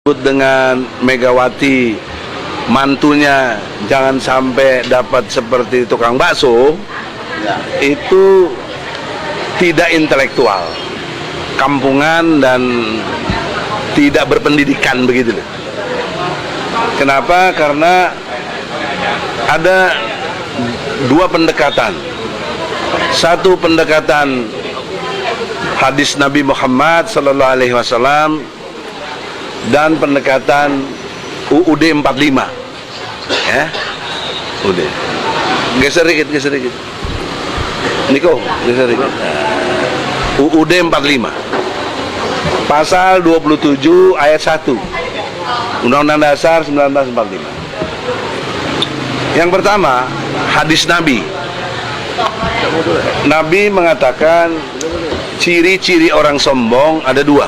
dengan Megawati, mantunya jangan sampai dapat seperti tukang bakso, itu tidak intelektual, kampungan dan tidak berpendidikan begitu. Kenapa? Karena ada dua pendekatan. Satu pendekatan hadis Nabi Muhammad SAW dan pendekatan UUD 45, ya, UUD. Geser dikit. Niko, geser dikit. UUD 45, pasal 27 ayat 1, Undang-Undang Dasar 1945. Yang pertama, hadis Nabi. Nabi mengatakan ciri-ciri orang sombong ada dua.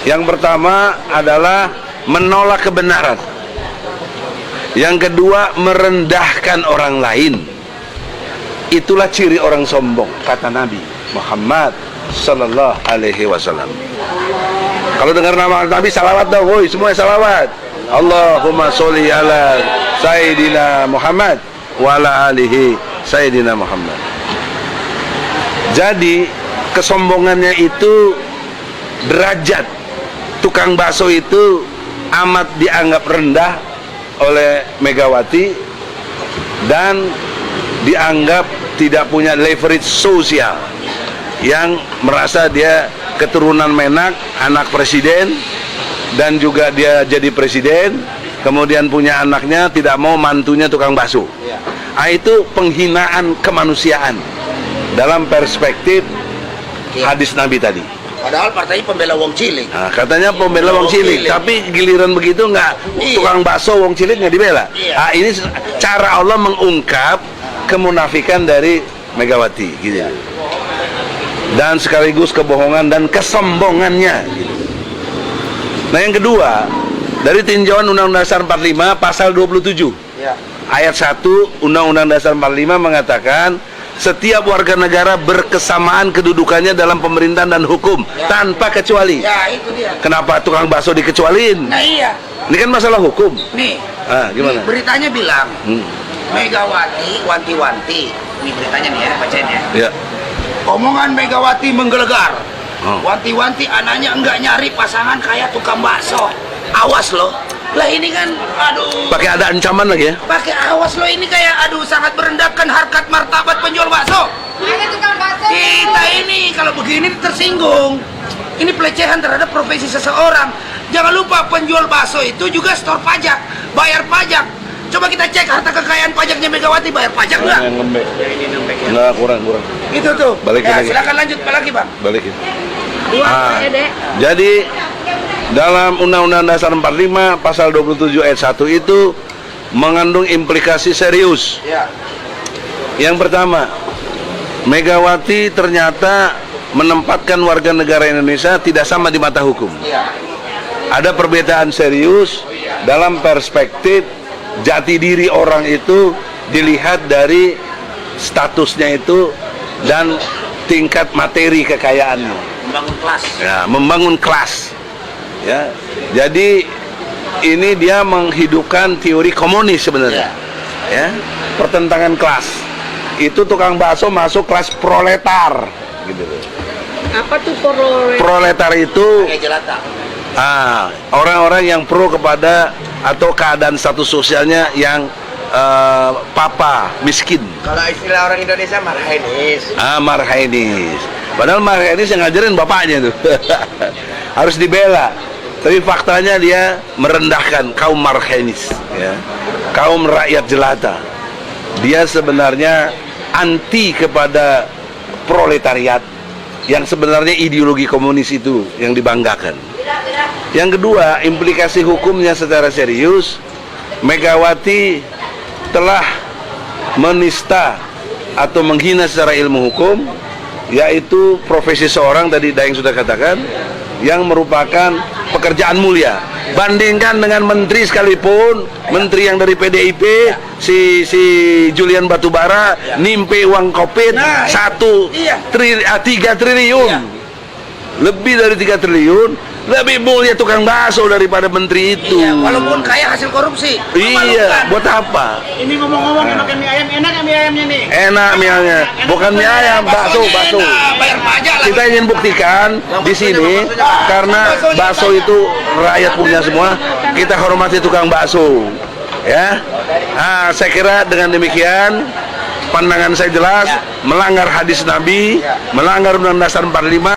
Yang pertama adalah menolak kebenaran. Yang kedua, merendahkan orang lain. Itulah ciri orang sombong, kata Nabi Muhammad sallallahu alaihi wasallam. Kalau dengar nama Nabi, salawat dong, woi, semua salawat. Allahumma sholli ala Sayyidina Muhammad wa ala alihi Sayyidina Muhammad. Jadi kesombongannya itu derajat. Tukang bakso itu amat dianggap rendah oleh Megawati dan dianggap tidak punya leverage sosial, yang merasa dia keturunan Menak, anak presiden, dan juga dia jadi presiden, kemudian punya anaknya, tidak mau mantunya tukang bakso. Itu penghinaan kemanusiaan dalam perspektif hadis Nabi tadi. Padahal partainya pembela wong cilik. Nah, katanya pembela wong cilik, tapi giliran begitu nggak, tukang bakso wong cilik nggak dibela. Nah, ini cara Allah mengungkap kemunafikan dari Megawati, gitu. Dan sekaligus kebohongan dan kesombongannya, gitu. Nah, yang kedua, dari tinjauan Undang-Undang Dasar 45 pasal 27 ayat 1 Undang-Undang Dasar 45 mengatakan setiap warga negara berkesamaan kedudukannya dalam pemerintahan dan hukum, tanpa kecuali. Ya, itu dia. Kenapa tukang bakso dikecualiin? Nah, iya. Ini kan masalah hukum. Nih, gimana? nih, beritanya bilang Megawati wanti-wanti. Ini beritanya nih ya, bacain ya. Ya. Omongan Megawati menggelegar. Wanti-wanti anaknya enggak nyari pasangan kayak tukang bakso. Awas loh. Lah ini kan, aduh. Pakai ada ancaman lagi ya? Pakai awas loh, ini kayak aduh sangat merendahkan harkat martabat penjual bakso. Kita ini kalau begini tersinggung. Ini pelecehan terhadap profesi seseorang. Jangan lupa penjual bakso itu juga store pajak, bayar pajak. Coba kita cek harta kekayaan pajaknya Megawati, bayar pajak nggak? Yang lembek. Ini lembek ya. Nggak, kurang. Itu tuh. Balikin Ya, lagi. silakan lanjut lagi, Bang. Balikin. Jadi dalam Undang-Undang Dasar 45 pasal 27 ayat 1 itu mengandung implikasi serius. Ya. Yang pertama, Megawati ternyata menempatkan warga negara Indonesia tidak sama di mata hukum. Ya. Ada perbedaan serius dalam perspektif jati diri orang itu dilihat dari statusnya itu dan tingkat materi kekayaannya. Membangun kelas. Ya, membangun kelas. Ya, jadi ini dia menghidupkan teori komunis sebenarnya. Ya, pertentangan kelas. Itu tukang bakso masuk kelas proletar, gitu. Apa tuh proletar? Proletar itu Kayak jelata. orang-orang yang pro kepada atau keadaan status sosialnya yang papa, miskin. Kalau istilah orang Indonesia marhainis. Marhainis. Padahal marhainis yang ngajarin bapaknya tuh. Harus dibela. Tapi faktanya dia merendahkan kaum marhainis, ya. Kaum rakyat jelata. Dia sebenarnya anti kepada proletariat yang sebenarnya ideologi komunis itu yang dibanggakan. Yang kedua, implikasi hukumnya secara serius, Megawati telah menista atau menghina secara ilmu hukum, yaitu profesi seorang tadi Daeng sudah katakan, yang merupakan pekerjaan mulia. Bandingkan dengan menteri sekalipun, menteri yang dari PDIP, si Julian Batubara, nimpe uang COVID 3 triliun. Lebih dari 3 triliun, Lebih mulia tukang bakso daripada menteri itu. Iya, walaupun kaya hasil korupsi. Iya, buat apa? Ini ngomong-ngomong makan mie ayam, enak nggak mie ayamnya nih? Enak mie ayamnya, bukan mie ayam, bakso. Enak, bayar pajak lah. Kita ingin buktikan di sini karena bakso itu rakyat punya semua. Kita hormati tukang bakso, ya. Nah, saya kira dengan demikian pandangan saya jelas, melanggar hadis Nabi, melanggar Undang-Undang Dasar 45,